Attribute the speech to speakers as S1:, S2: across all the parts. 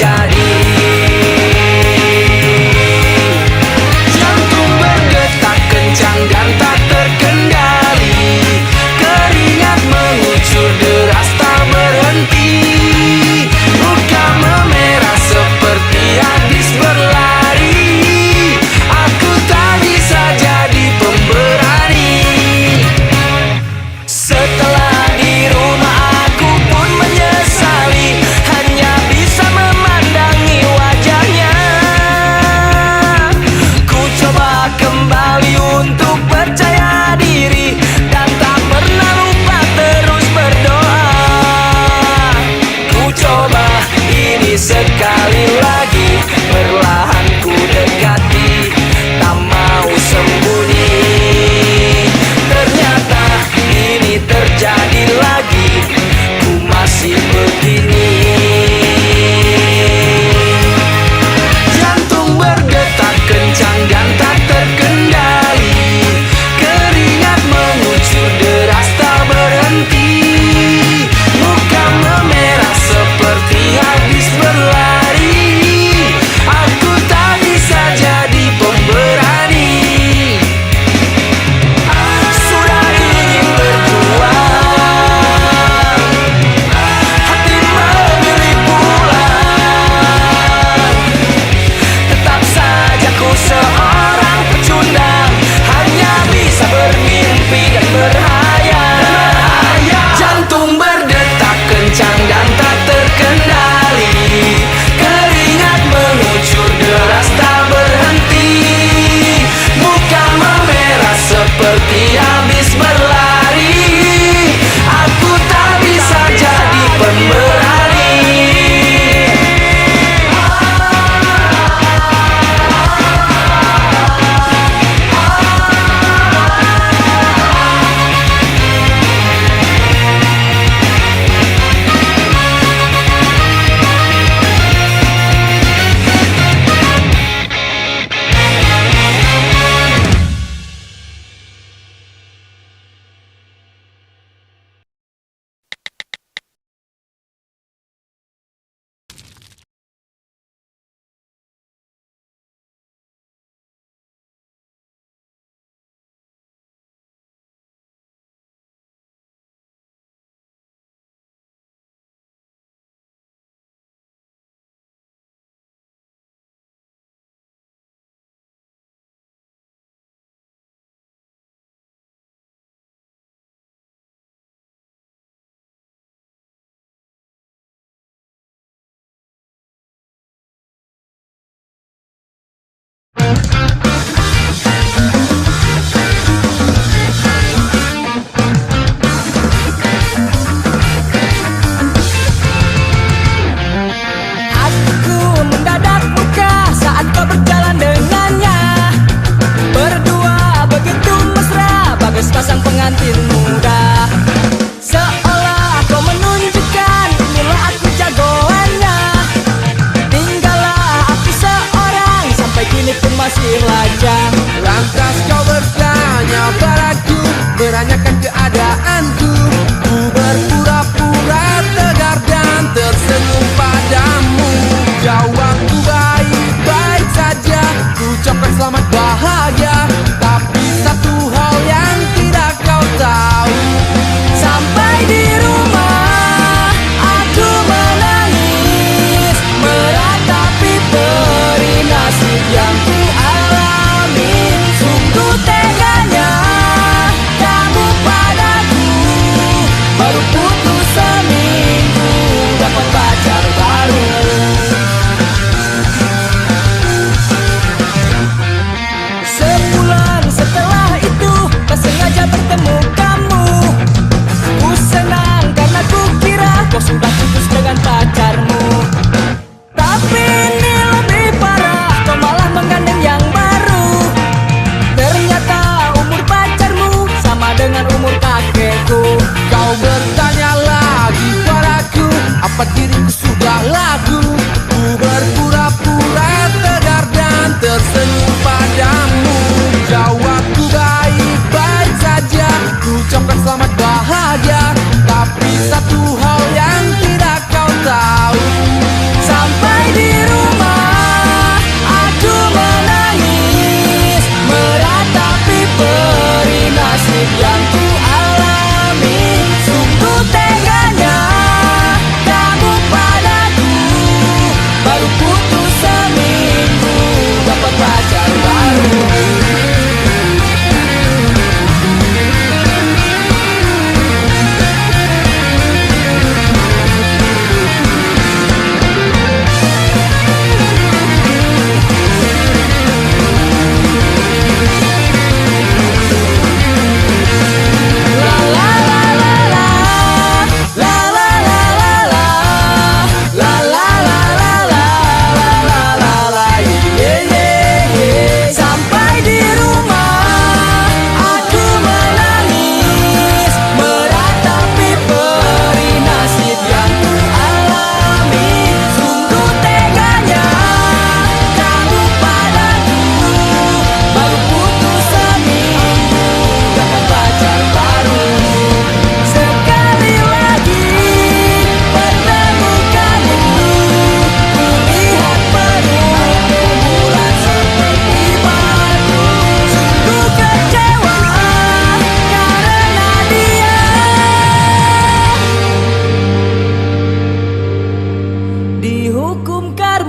S1: terjadi. Jantung berdetak kencang dan tak terkendali, keringat mengucur deras tak berhenti, luka memerah seperti habis berlari. Aku tak bisa jadi pemberani. Setelah di rumah aku pun menyesali, hanya bisa memandangi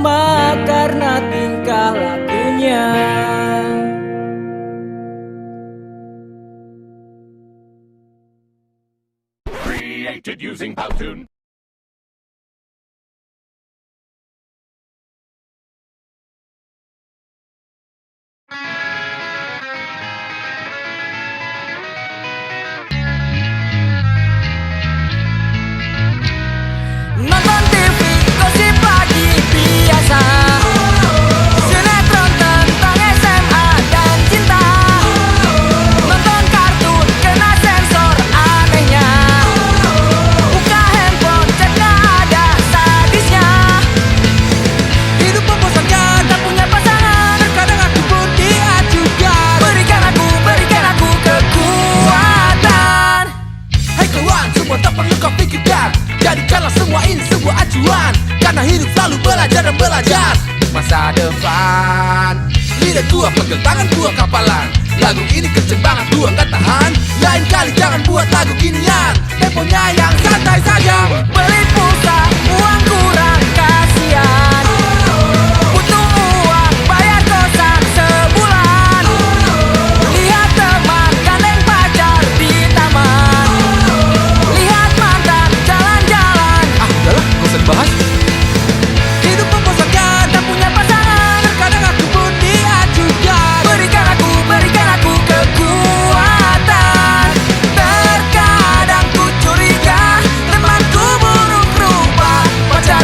S1: lemah karena tingkah lakunya.
S2: Created using Powtoon.
S1: Nonton TV, gosip lagi biasa. Sinetron tentang SMA dan cinta. Nonton kartun kena sensor anehnya. Buka handphone, cek gak ada sadisnya. Hidup membosankan, tak punya pasangan. Terkadang aku pun diajukan. Berikan aku kekuatan. Hai kawan, semua tak perlu kau pikirkan. Jadikanlah semua ini sebuah acuan. Karena hidup selalu belajar dan belajar. Masa depan lidah gua pegang tangan gua kapalan. Lagu ini kenceng banget gua gak tahan. Lain kali jangan buat lagu ginian. Temponya yang santai saja. Beli pulsa, uang kurang kasihan. Butuh uang, bayar kosan sebulan. Lihat teman gandeng pacar di taman. Lihat mantan jalan-jalan. Ah udahlah, gak usah dibahas. Hidup membosankan, tak punya pasangan. Terkadang aku pun diajukan. Berikan aku kekuatan. Terkadang ku curiga temanku buruk rupa. Pacar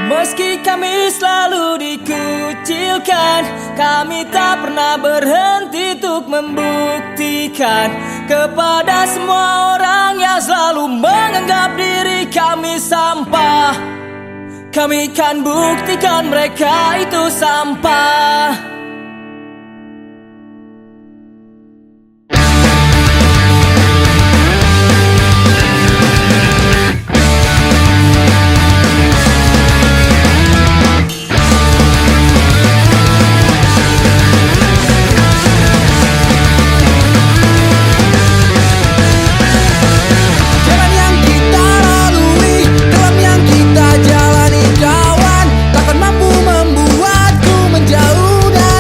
S3: Meski kami selalu dikucilkan, kami tak pernah berhenti untuk membuktikan kepada semua orang yang selalu menganggap diri kami sampah. Kami kan buktikan mereka itu sampah.
S1: Jalani kawan, takkan mampu membuatku menjauh dari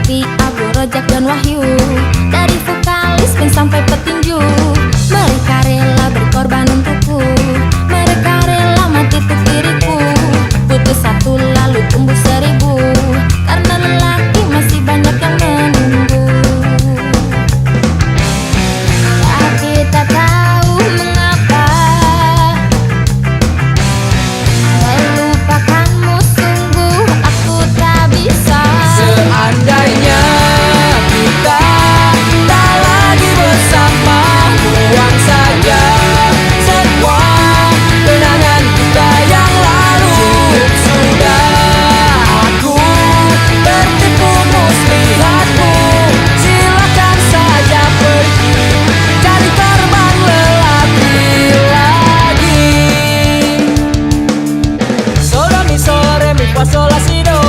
S4: seperti Abu Rojak dan Wahyu, dari vokalis pun sampai petinju. Mereka rela berkorban untukku, mereka rela mati untuk diriku. Putus satu lalu tumbuh seribu, karena lelaki masih banyak yang menunggu. Tapi tak tahu mengapa melupakanmu sungguh aku tak bisa.
S3: Seandainya kita tak lagi bersama, buang saja semua kenangan kita yang lalu. Sudah aku tertipu muslihatmu, silakan saja pergi cari korban lelaki lagi. Sol do mi sol re mi fa sol la si do.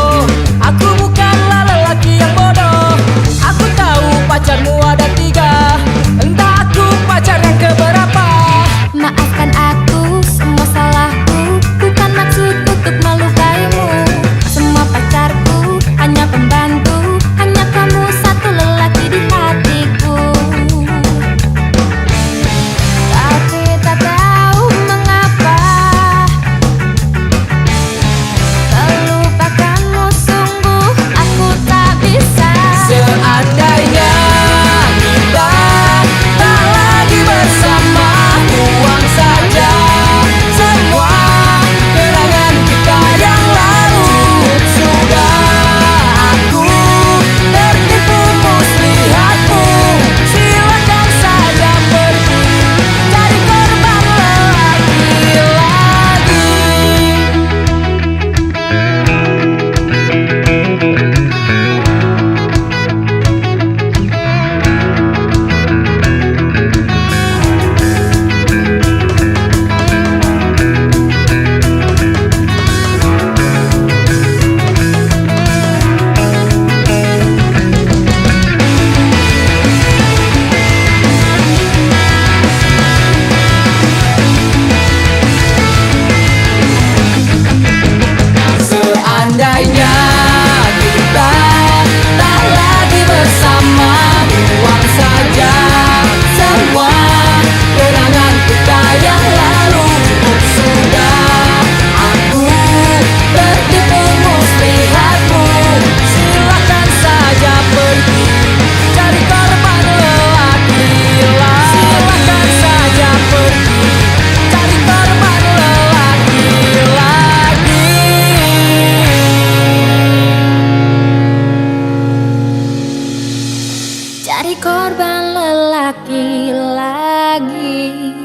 S3: Aku bukanlah lelaki yang bodoh. Aku tahu pacarmu ada 3, entah aku pacar yang keberapa.
S4: Maafkan aku, semua salahku, bukan maksud untuk melukaimu. Semua pacarku hanya pembantu, hanya kamu satu lelaki di hatiku. Tapi tak tahu mengapa melupakanmu sungguh aku tak bisa.
S3: Seandainya kita tak lagi bersama, buang saja semua kenangan kita yang lalu. Sudah aku tertipu muslihatmu, silakan saja pergi cari korban lelaki lagi. Seandainya kita tak lagi bersama, buang saja semua kenangan kita yang lalu. Sudah aku tertipu muslihatmu, silakan saja pergi cari korban lelaki lagi. Silakan saja pergi cari korban lelaki lagi.
S4: Cari korban lelaki lagi.